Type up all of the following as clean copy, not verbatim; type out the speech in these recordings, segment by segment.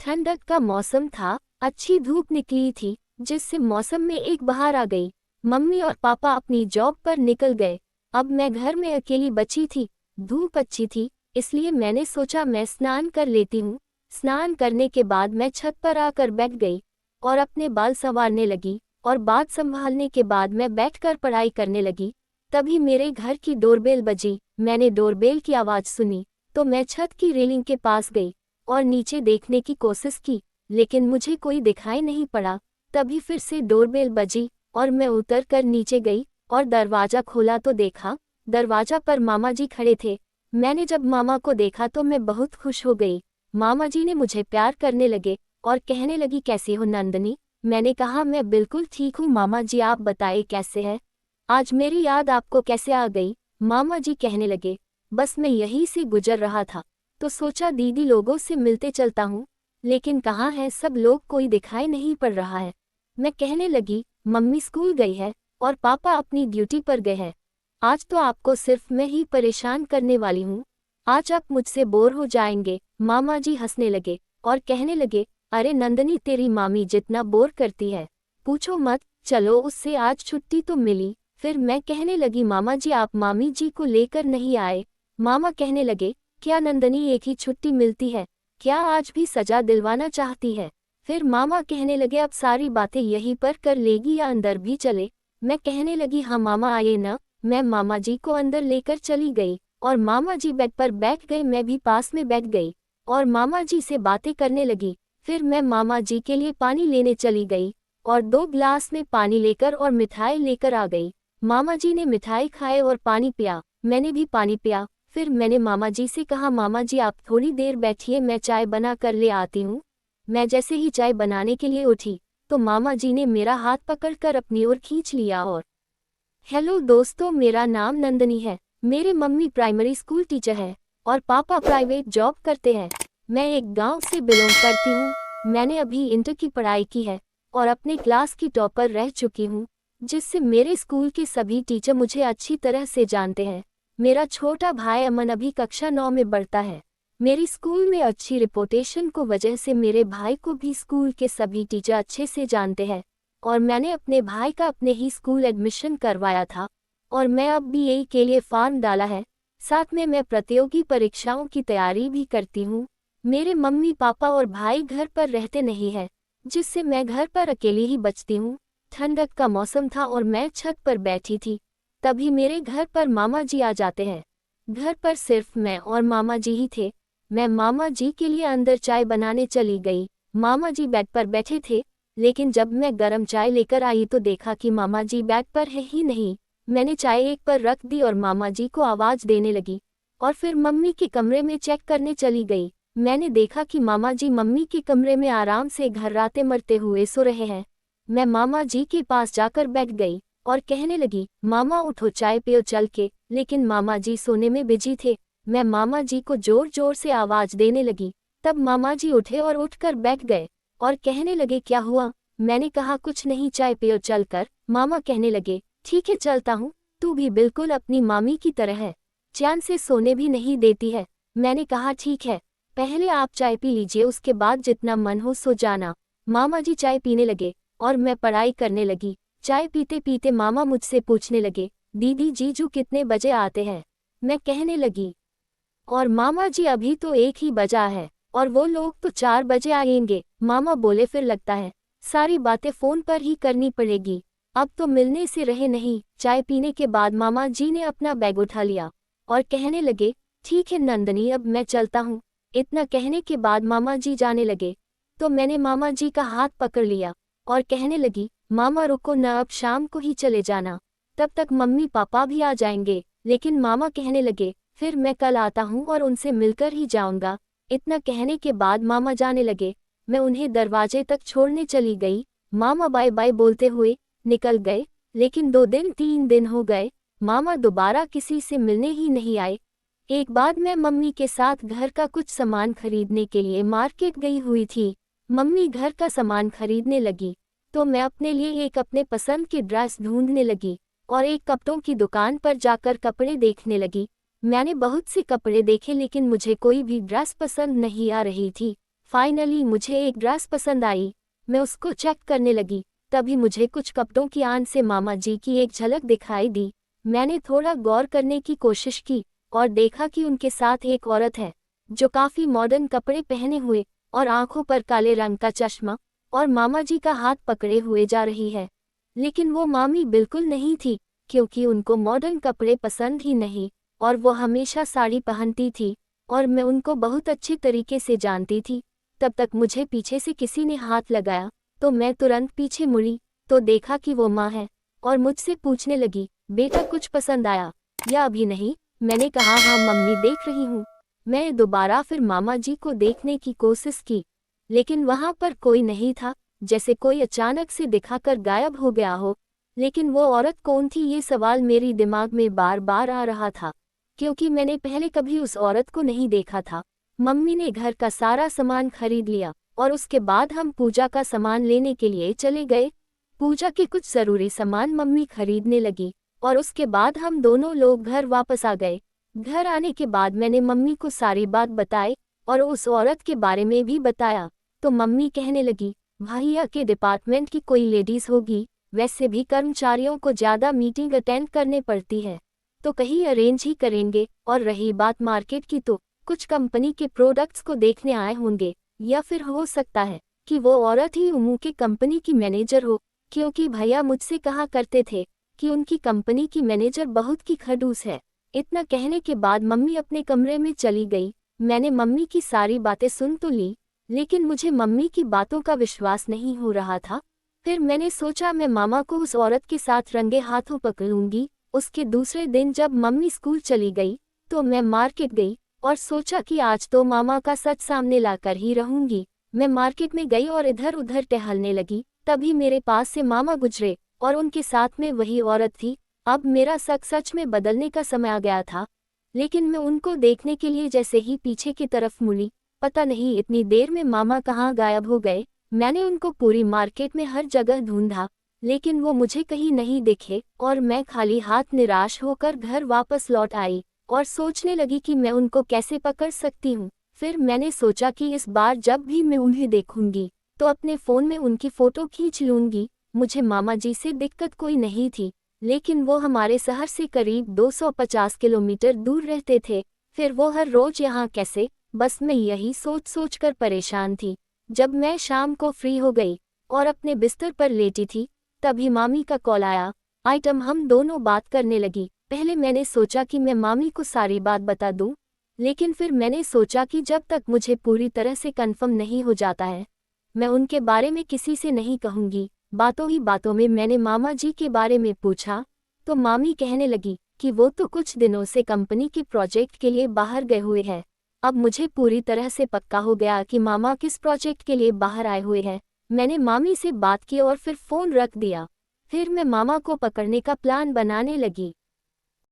ठंडक का मौसम था, अच्छी धूप निकली थी, जिससे मौसम में एक बहार आ गई। मम्मी और पापा अपनी जॉब पर निकल गए। अब मैं घर में अकेली बची थी। धूप अच्छी थी, इसलिए मैंने सोचा मैं स्नान कर लेती हूँ। स्नान करने के बाद मैं छत पर आकर बैठ गई और अपने बाल संवारने लगी और बात संभालने के बाद मैं बैठकर पढ़ाई करने लगी। तभी मेरे घर की डोरबेल बजी। मैंने डोरबेल की आवाज़ सुनी तो मैं छत की रेलिंग के पास गई और नीचे देखने की कोशिश की, लेकिन मुझे कोई दिखाई नहीं पड़ा। तभी फिर से डोरबेल बजी और मैं उतर कर नीचे गई और दरवाज़ा खोला तो देखा दरवाज़ा पर मामा जी खड़े थे। मैंने जब मामा को देखा तो मैं बहुत खुश हो गई। मामा जी ने मुझे प्यार करने लगे और कहने लगी, कैसी हो नंदनी? मैंने कहा, मैं बिल्कुल ठीक हूँ मामा जी, आप बताइए कैसे है? आज मेरी याद आपको कैसे आ गई? मामा जी कहने लगे, बस मैं यहीं से गुजर रहा था तो सोचा दीदी लोगों से मिलते चलता हूँ, लेकिन कहाँ है सब लोग, कोई दिखाई नहीं पड़ रहा है। मैं कहने लगी, मम्मी स्कूल गई है और पापा अपनी ड्यूटी पर गए हैं। आज तो आपको सिर्फ मैं ही परेशान करने वाली हूँ। आज आप मुझसे बोर हो जाएंगे। मामा जी हंसने लगे और कहने लगे, अरे नंदनी, तेरी मामी जितना बोर करती है पूछो मत, चलो उससे आज छुट्टी तो मिली। फिर मैं कहने लगी, मामा जी आप मामी जी को लेकर नहीं आए? मामा कहने लगे, क्या नंदनी एक ही छुट्टी मिलती है? क्या आज भी सजा दिलवाना चाहती है? फिर मामा कहने लगे, अब सारी बातें यहीं पर कर लेगी या अंदर भी चले? मैं कहने लगी, हाँ मामा आइए ना। मैं मामा जी को अंदर लेकर चली गई और मामा जी बेड पर बैठ गए। मैं भी पास में बैठ गई और मामा जी से बातें करने लगी। फिर मैं मामा जी के लिए पानी लेने चली गई और 2 गिलास में पानी लेकर और मिठाई लेकर आ गई। मामा जी ने मिठाई खाए और पानी पिया, मैंने भी पानी पिया। फिर मैंने मामा जी से कहा, मामा जी आप थोड़ी देर बैठिए, मैं चाय बना कर ले आती हूँ। मैं जैसे ही चाय बनाने के लिए उठी तो मामा जी ने मेरा हाथ पकड़कर अपनी ओर खींच लिया और हेलो दोस्तों, मेरा नाम नंदनी है। मेरे मम्मी प्राइमरी स्कूल टीचर है और पापा प्राइवेट जॉब करते हैं। मैं एक गांव से बिलोंग करती हूँ। मैंने अभी इंटर की पढ़ाई की है और अपने क्लास की टॉपर रह चुकी हूँ, जिससे मेरे स्कूल के सभी टीचर मुझे अच्छी तरह से जानते हैं। मेरा छोटा भाई अमन अभी कक्षा 9 में पढ़ता है। मेरी स्कूल में अच्छी रिपोर्टेशन को वजह से मेरे भाई को भी स्कूल के सभी टीचर अच्छे से जानते हैं और मैंने अपने भाई का अपने ही स्कूल एडमिशन करवाया था और मैं अब बीए के लिए फॉर्म डाला है। साथ में मैं प्रतियोगी परीक्षाओं की तैयारी भी करती हूँ। मेरे मम्मी पापा और भाई घर पर रहते नहीं हैं, जिससे मैं घर पर अकेली ही बचती हूँ। ठंडक का मौसम था और मैं छत पर बैठी थी। तभी मेरे घर पर मामा जी आ जाते हैं। घर पर सिर्फ मैं और मामा जी ही थे। मैं मामा जी के लिए अंदर चाय बनाने चली गई। मामा जी बेड पर बैठे थे, लेकिन जब मैं गरम चाय लेकर आई तो देखा कि मामा जी बेड पर है ही नहीं। मैंने चाय एक पर रख दी और मामा जी को आवाज़ देने लगी और फिर मम्मी के कमरे में चेक करने चली गई। मैंने देखा कि मामा जी मम्मी के कमरे में आराम से घर्राते मरते हुए सो रहे हैं। मैं मामा जी के पास जाकर बैठ गई और कहने लगी, मामा उठो, चाय पियो चल के। लेकिन मामा जी सोने में बिजी थे। मैं मामा जी को जोर जोर से आवाज़ देने लगी। तब मामा जी उठे और उठकर बैठ गए और कहने लगे, क्या हुआ? मैंने कहा, कुछ नहीं, चाय पियो चल कर। मामा कहने लगे, ठीक है चलता हूँ, तू भी बिल्कुल अपनी मामी की तरह है, चैन से सोने भी नहीं देती है। मैंने कहा, ठीक है, पहले आप चाय पी लीजिए, उसके बाद जितना मन हो सो जाना। मामा जी चाय पीने लगे और मैं पढ़ाई करने लगी। चाय पीते पीते मामा मुझसे पूछने लगे, दीदी जीजू कितने बजे आते हैं? मैं कहने लगी, और मामा जी अभी तो 1 ही बजा है और वो लोग तो 4 बजे आएंगे। मामा बोले, फिर लगता है सारी बातें फ़ोन पर ही करनी पड़ेगी, अब तो मिलने से रहे नहीं। चाय पीने के बाद मामा जी ने अपना बैग उठा लिया और कहने लगे, ठीक है नंदनी, अब मैं चलता हूँ। इतना कहने के बाद मामा जी जाने लगे तो मैंने मामा जी का हाथ पकड़ लिया और कहने लगी, मामा रुको न, अब शाम को ही चले जाना, तब तक मम्मी पापा भी आ जाएंगे। लेकिन मामा कहने लगे, फिर मैं कल आता हूँ और उनसे मिलकर ही जाऊँगा। इतना कहने के बाद मामा जाने लगे। मैं उन्हें दरवाजे तक छोड़ने चली गई। मामा बाय बाय बोलते हुए निकल गए, लेकिन 2 दिन 3 दिन हो गए, मामा दोबारा किसी से मिलने ही नहीं आए। एक बार मैं मम्मी के साथ घर का कुछ सामान खरीदने के लिए मार्केट गई हुई थी। मम्मी घर का सामान खरीदने लगी तो मैं अपने लिए एक अपने पसंद की ड्रेस ढूंढने लगी और एक कपड़ों की दुकान पर जाकर कपड़े देखने लगी। मैंने बहुत से कपड़े देखे, लेकिन मुझे कोई भी ड्रेस पसंद नहीं आ रही थी। फाइनली मुझे एक ड्रेस पसंद आई। मैं उसको चेक करने लगी, तभी मुझे कुछ कपड़ों की आन से मामा जी की एक झलक दिखाई दी। मैंने थोड़ा गौर करने की कोशिश की और देखा कि उनके साथ एक औरत है जो काफी मॉडर्न कपड़े पहने हुए और आंखों पर काले रंग का चश्मा और मामा जी का हाथ पकड़े हुए जा रही है। लेकिन वो मामी बिल्कुल नहीं थी, क्योंकि उनको मॉडर्न कपड़े पसंद ही नहीं और वो हमेशा साड़ी पहनती थी और मैं उनको बहुत अच्छे तरीके से जानती थी। तब तक मुझे पीछे से किसी ने हाथ लगाया तो मैं तुरंत पीछे मुड़ी तो देखा कि वो माँ है और मुझसे पूछने लगी, बेटा कुछ पसंद आया या अभी नहीं? मैंने कहा हाँ मम्मी, देख रही हूँ। मैं दोबारा फिर मामा जी को देखने की कोशिश की, लेकिन वहां पर कोई नहीं था, जैसे कोई अचानक से दिखाकर गायब हो गया हो। लेकिन वो औरत कौन थी, ये सवाल मेरी दिमाग में बार बार आ रहा था, क्योंकि मैंने पहले कभी उस औरत को नहीं देखा था। मम्मी ने घर का सारा सामान खरीद लिया और उसके बाद हम पूजा का सामान लेने के लिए चले गए। पूजा के कुछ जरूरी सामान मम्मी खरीदने लगी और उसके बाद हम दोनों लोग घर वापस आ गए। घर आने के बाद मैंने मम्मी को सारी बात बताई और उस औरत के बारे में भी बताया, तो मम्मी कहने लगी, भैया के डिपार्टमेंट की कोई लेडीज होगी, वैसे भी कर्मचारियों को ज़्यादा मीटिंग अटेंड करने पड़ती है, तो कहीं अरेंज ही करेंगे। और रही बात मार्केट की, तो कुछ कंपनी के प्रोडक्ट्स को देखने आए होंगे, या फिर हो सकता है कि वो औरत ही उमू के कंपनी की मैनेजर हो, क्योंकि भैया मुझसे कहा करते थे कि उनकी कंपनी की मैनेजर बहुत की खड़ूस है। इतना कहने के बाद मम्मी अपने कमरे में चली गई। मैंने मम्मी की सारी बातें सुन तो ली, लेकिन मुझे मम्मी की बातों का विश्वास नहीं हो रहा था। फिर मैंने सोचा मैं मामा को उस औरत के साथ रंगे हाथों पकड़ूंगी। उसके दूसरे दिन जब मम्मी स्कूल चली गई तो मैं मार्केट गई और सोचा कि आज तो मामा का सच सामने लाकर ही रहूंगी। मैं मार्केट में गई और इधर उधर टहलने लगी, तभी मेरे पास से मामा गुजरे और उनके साथ में वही औरत थी। अब मेरा शक सच में बदलने का समय आ गया था, लेकिन मैं उनको देखने के लिए जैसे ही पीछे की तरफ मुड़ी, पता नहीं इतनी देर में मामा कहाँ गायब हो गए। मैंने उनको पूरी मार्केट में हर जगह ढूंढा, लेकिन वो मुझे कहीं नहीं दिखे और मैं खाली हाथ निराश होकर घर वापस लौट आई और सोचने लगी कि मैं उनको कैसे पकड़ सकती हूँ। फिर मैंने सोचा कि इस बार जब भी मैं उन्हें देखूंगी तो अपने फ़ोन में उनकी फ़ोटो खींच लूंगी। मुझे मामा जी से दिक्कत कोई नहीं थी, लेकिन वो हमारे शहर से करीब 250 किलोमीटर दूर रहते थे। फिर वो हर रोज यहाँ कैसे? बस मैं यही सोच सोच कर परेशान थी। जब मैं शाम को फ्री हो गई और अपने बिस्तर पर लेटी थी, तभी मामी का कॉल आया। हम दोनों बात करने लगी। पहले मैंने सोचा कि मैं मामी को सारी बात बता दूं, लेकिन फिर मैंने सोचा कि जब तक मुझे पूरी तरह से कंफर्म नहीं हो जाता है, मैं उनके बारे में किसी से नहीं कहूंगी। बातों ही बातों में मैंने मामा जी के बारे में पूछा, तो मामी कहने लगी कि वो तो कुछ दिनों से कंपनी के प्रोजेक्ट के लिए बाहर गए हुए हैं। अब मुझे पूरी तरह से पक्का हो गया कि मामा किस प्रोजेक्ट के लिए बाहर आए हुए हैं। मैंने मामी से बात की और फिर फ़ोन रख दिया। फिर मैं मामा को पकड़ने का प्लान बनाने लगी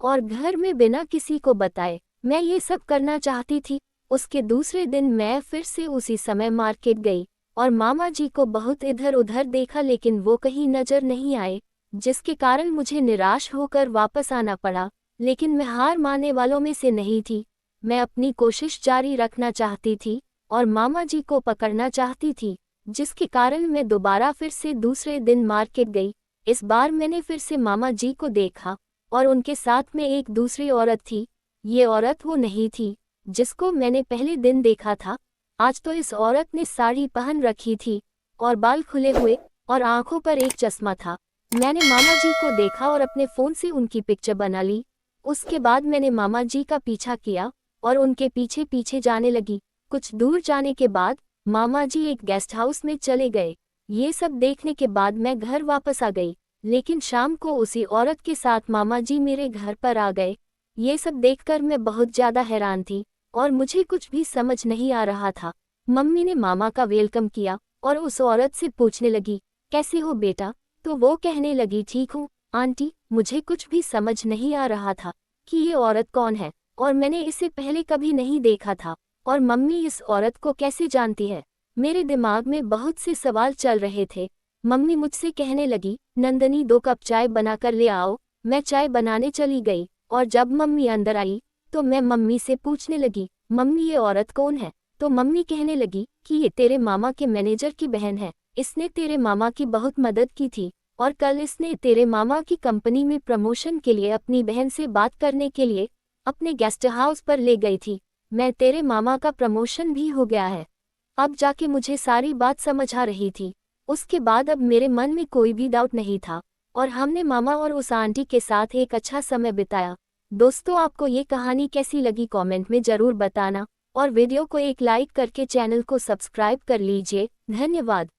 और घर में बिना किसी को बताए मैं ये सब करना चाहती थी। उसके दूसरे दिन मैं फिर से उसी समय मार्केट गई और मामा जी को बहुत इधर उधर देखा, लेकिन वो कहीं नजर नहीं आए, जिसके कारण मुझे निराश होकर वापस आना पड़ा। लेकिन मैं हार मानने वालों में से नहीं थी। मैं अपनी कोशिश जारी रखना चाहती थी और मामा जी को पकड़ना चाहती थी, जिसके कारण मैं दोबारा फिर से दूसरे दिन मार्केट गई। इस बार मैंने फिर से मामा जी को देखा और उनके साथ में एक दूसरी औरत थी। ये औरत वो नहीं थी जिसको मैंने पहले दिन देखा था। आज तो इस औरत ने साड़ी पहन रखी थी और बाल खुले हुए और आंखों पर एक चश्मा था। मैंने मामा जी को देखा और अपने फ़ोन से उनकी पिक्चर बना ली। उसके बाद मैंने मामा जी का पीछा किया और उनके पीछे पीछे जाने लगी। कुछ दूर जाने के बाद मामा जी एक गेस्ट हाउस में चले गए। ये सब देखने के बाद मैं घर वापस आ गई, लेकिन शाम को उसी औरत के साथ मामा जी मेरे घर पर आ गए। ये सब देखकर मैं बहुत ज़्यादा हैरान थी और मुझे कुछ भी समझ नहीं आ रहा था। मम्मी ने मामा का वेलकम किया और उस औरत से पूछने लगी, कैसे हो बेटा? तो वो कहने लगी, ठीक हूँ आंटी। मुझे कुछ भी समझ नहीं आ रहा था कि ये औरत कौन है और मैंने इसे पहले कभी नहीं देखा था, और मम्मी इस औरत को कैसे जानती है? मेरे दिमाग में बहुत से सवाल चल रहे थे। मम्मी मुझसे कहने लगी, नंदनी 2 कप चाय बनाकर ले आओ। मैं चाय बनाने चली गई और जब मम्मी अंदर आई तो मैं मम्मी से पूछने लगी, मम्मी ये औरत कौन है? तो मम्मी कहने लगी, कि ये तेरे मामा के मैनेजर की बहन है, इसने तेरे मामा की बहुत मदद की थी और कल इसने तेरे मामा की कंपनी में प्रमोशन के लिए अपनी बहन से बात करने के लिए अपने गेस्ट हाउस पर ले गई थी। मैं तेरे मामा का प्रमोशन भी हो गया है। अब जाके मुझे सारी बात समझ आ रही थी। उसके बाद अब मेरे मन में कोई भी डाउट नहीं था और हमने मामा और उस आंटी के साथ एक अच्छा समय बिताया। दोस्तों, आपको ये कहानी कैसी लगी कमेंट में ज़रूर बताना और वीडियो को एक लाइक करके चैनल को सब्सक्राइब कर लीजिए। धन्यवाद।